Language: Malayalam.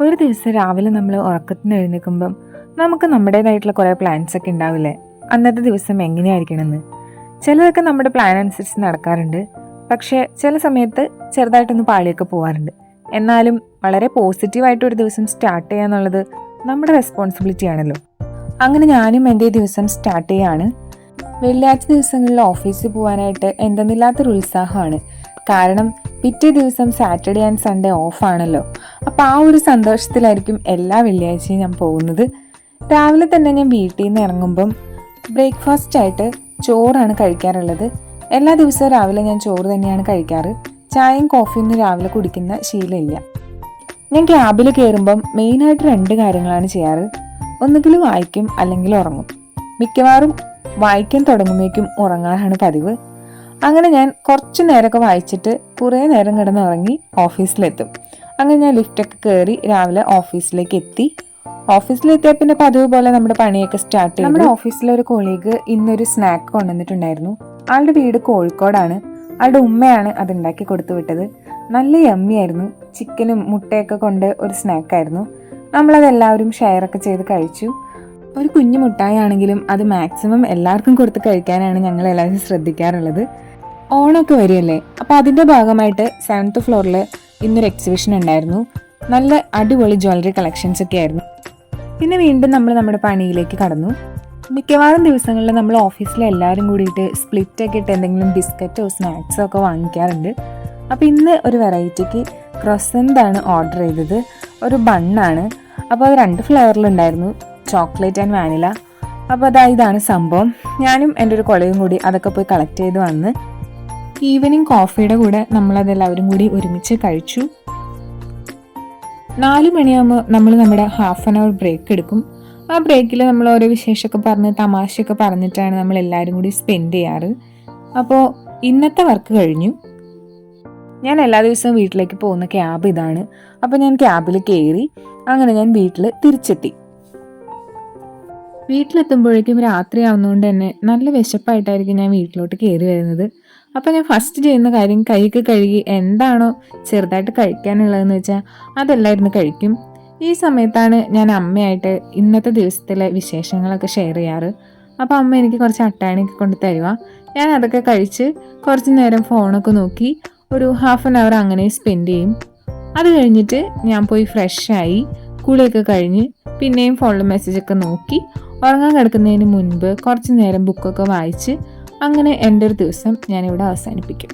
ഒരു ദിവസം രാവിലെ നമ്മൾ ഉറക്കത്തിന് എഴുന്നേൽക്കുമ്പം നമുക്ക് നമ്മുടേതായിട്ടുള്ള കുറേ പ്ലാൻസൊക്കെ ഉണ്ടാവില്ലേ, അന്നത്തെ ദിവസം എങ്ങനെയായിരിക്കണമെന്ന്. ചിലതൊക്കെ നമ്മുടെ പ്ലാൻ അനുസരിച്ച് നടക്കാറുണ്ട്, പക്ഷേ ചില സമയത്ത് ചെറുതായിട്ടൊന്ന് പാളിയൊക്കെ പോകാറുണ്ട്. എന്നാലും വളരെ പോസിറ്റീവായിട്ടൊരു ദിവസം സ്റ്റാർട്ട് ചെയ്യുക എന്നുള്ളത് നമ്മുടെ റെസ്പോൺസിബിലിറ്റി ആണല്ലോ. അങ്ങനെ ഞാനും എൻ്റെ ദിവസം സ്റ്റാർട്ട് ചെയ്യുകയാണ്. വെള്ളിയാഴ്ച ദിവസങ്ങളിൽ ഓഫീസിൽ പോകാനായിട്ട് എന്തെന്നില്ലാത്തൊരു ഉത്സാഹമാണ്. കാരണം പിറ്റേ ദിവസം സാറ്റർഡേ ആൻഡ് സൺഡേ ഓഫാണല്ലോ. അപ്പോൾ ആ ഒരു സന്തോഷത്തിലായിരിക്കും എല്ലാ വെള്ളിയാഴ്ചയും ഞാൻ പോകുന്നത്. രാവിലെ തന്നെ ഞാൻ വീട്ടിൽ നിന്ന് ഇറങ്ങുമ്പം ബ്രേക്ക്ഫാസ്റ്റായിട്ട് ചോറാണ് കഴിക്കാറുള്ളത്. എല്ലാ ദിവസവും രാവിലെ ഞാൻ ചോറ് തന്നെയാണ് കഴിക്കാറ്. ചായയും കോഫിയൊന്നും രാവിലെ കുടിക്കുന്ന ശീലമില്ല. ഞാൻ ക്യാബിൽ കയറുമ്പം മെയിനായിട്ട് 2 കാര്യങ്ങളാണ് ചെയ്യാറ്. ഒന്നുകിൽ വായിക്കും, അല്ലെങ്കിൽ ഉറങ്ങും. മിക്കവാറും വായിക്കാൻ തുടങ്ങുമ്പോഴേക്കും ഉറങ്ങാനാണ് പതിവ്. അങ്ങനെ ഞാൻ കുറച്ച് നേരമൊക്കെ വായിച്ചിട്ട് കുറേ നേരം കിടന്നുറങ്ങി ഓഫീസിലെത്തും. അങ്ങനെ ഞാൻ ലിഫ്റ്റൊക്കെ കയറി രാവിലെ ഓഫീസിലേക്ക് എത്തി. ഓഫീസിലെത്തിയാൽ പിന്നെ പതിവ് പോലെ നമ്മുടെ പണിയൊക്കെ സ്റ്റാർട്ട് ചെയ്തു. നമ്മുടെ ഓഫീസിലെ ഒരു കൊളീഗ് ഇന്നൊരു സ്നാക്ക് കൊണ്ടുവന്നിട്ടുണ്ടായിരുന്നു. ആളുടെ വീട് കോഴിക്കോടാണ്. ആളുടെ ഉമ്മയാണ് അതുണ്ടാക്കി കൊടുത്തു വിട്ടത്. നല്ല യമ്മിയായിരുന്നു. ചിക്കനും മുട്ടയൊക്കെ കൊണ്ട് ഒരു സ്നാക്കായിരുന്നു. നമ്മളതെല്ലാവരും ഷെയറൊക്കെ ചെയ്ത് കഴിച്ചു. ഒരു കുഞ്ഞു മുട്ടായി ആണെങ്കിലും അത് മാക്സിമം എല്ലാവർക്കും കൊടുത്ത് കഴിക്കാനാണ് ഞങ്ങൾ എല്ലാവരും ശ്രദ്ധിക്കാറുള്ളത്. ഓണമൊക്കെ വരികയല്ലേ, അപ്പോൾ അതിൻ്റെ ഭാഗമായിട്ട് 7th ഫ്ലോറിൽ ഇന്നൊരു എക്സിബിഷൻ ഉണ്ടായിരുന്നു. നല്ല അടിപൊളി ജ്വല്ലറി കളക്ഷൻസ് ഒക്കെ ആയിരുന്നു. പിന്നെ വീണ്ടും നമ്മൾ നമ്മുടെ പണിയിലേക്ക് കടന്നു. മിക്കവാറും ദിവസങ്ങളിൽ നമ്മൾ ഓഫീസിലെ എല്ലാവരും കൂടിയിട്ട് സ്പ്ലിറ്റൊക്കെ ഇട്ട് എന്തെങ്കിലും ബിസ്ക്കറ്റോ സ്നാക്സോ ഒക്കെ വാങ്ങിക്കാറുണ്ട്. അപ്പോൾ ഇന്ന് ഒരു വെറൈറ്റിക്ക് ക്രോസൻ്റാണ് ഓർഡർ ചെയ്തത്. ഒരു ബണ്ണാണ്. അപ്പോൾ അത് 2 ഫ്ലേവറിലുണ്ടായിരുന്നു, ചോക്ലേറ്റ് ആൻഡ് വാനില. അപ്പോൾ ഇതാണ് സംഭവം. ഞാനും എൻ്റെ ഒരു കൊളയും കൂടി അതൊക്കെ പോയി കളക്ട് ചെയ്ത് വന്ന് ഈവനിങ് കോഫിയുടെ കൂടെ നമ്മളതെല്ലാവരും കൂടി ഒരുമിച്ച് കഴിച്ചു. 4 മണിയാകുമ്പോൾ നമ്മൾ നമ്മുടെ ഹാഫ് ആൻ അവർ ബ്രേക്ക് എടുക്കും. ആ ബ്രേക്കിൽ നമ്മൾ ഓരോ വിശേഷമൊക്കെ പറഞ്ഞ് തമാശയൊക്കെ പറഞ്ഞിട്ടാണ് നമ്മൾ എല്ലാവരും കൂടി സ്പെൻഡ് ചെയ്യാറ്. അപ്പോൾ ഇന്നത്തെ വർക്ക് കഴിഞ്ഞു. ഞാൻ എല്ലാ ദിവസവും വീട്ടിലേക്ക് പോകുന്ന ക്യാബ് ഇതാണ്. അപ്പോൾ ഞാൻ ക്യാബിൽ കയറി. അങ്ങനെ ഞാൻ വീട്ടിൽ തിരിച്ചെത്തി. വീട്ടിലെത്തുമ്പോഴേക്കും രാത്രി ആവുന്നതുകൊണ്ട് തന്നെ നല്ല വിശപ്പായിട്ടായിരിക്കും ഞാൻ വീട്ടിലോട്ട് കയറി വരുന്നത്. അപ്പോൾ ഞാൻ ഫസ്റ്റ് ചെയ്യുന്ന കാര്യം കൈയൊക്കെ കഴുകി എന്താണോ ചെറുതായിട്ട് കഴിക്കാനുള്ളതെന്ന് വെച്ചാൽ അതെല്ലായിരുന്നു കഴിക്കും. ഈ സമയത്താണ് ഞാൻ അമ്മയായിട്ട് ഇന്നത്തെ ദിവസത്തിലെ വിശേഷങ്ങളൊക്കെ ഷെയർ ചെയ്യാറ്. അപ്പോൾ അമ്മ എനിക്ക് കുറച്ച് അട്ടാണിയൊക്കെ കൊണ്ട് തരുക. ഞാൻ അതൊക്കെ കഴിച്ച് കുറച്ച് നേരം ഫോണൊക്കെ നോക്കി ഒരു ഹാഫ് ആൻ അവർ അങ്ങനെ സ്പെൻഡ് ചെയ്യും. അത് കഴിഞ്ഞിട്ട് ഞാൻ പോയി ഫ്രഷായി കുളിയൊക്കെ കഴിഞ്ഞ് പിന്നെയും ഫോണിൽ മെസ്സേജൊക്കെ നോക്കി ഉറങ്ങാൻ കിടക്കുന്നതിന് മുൻപ് കുറച്ച് നേരം ബുക്കൊക്കെ വായിച്ച് അങ്ങനെ എൻ്റെ ഒരു ദിവസം ഞാനിവിടെ അവസാനിപ്പിക്കും.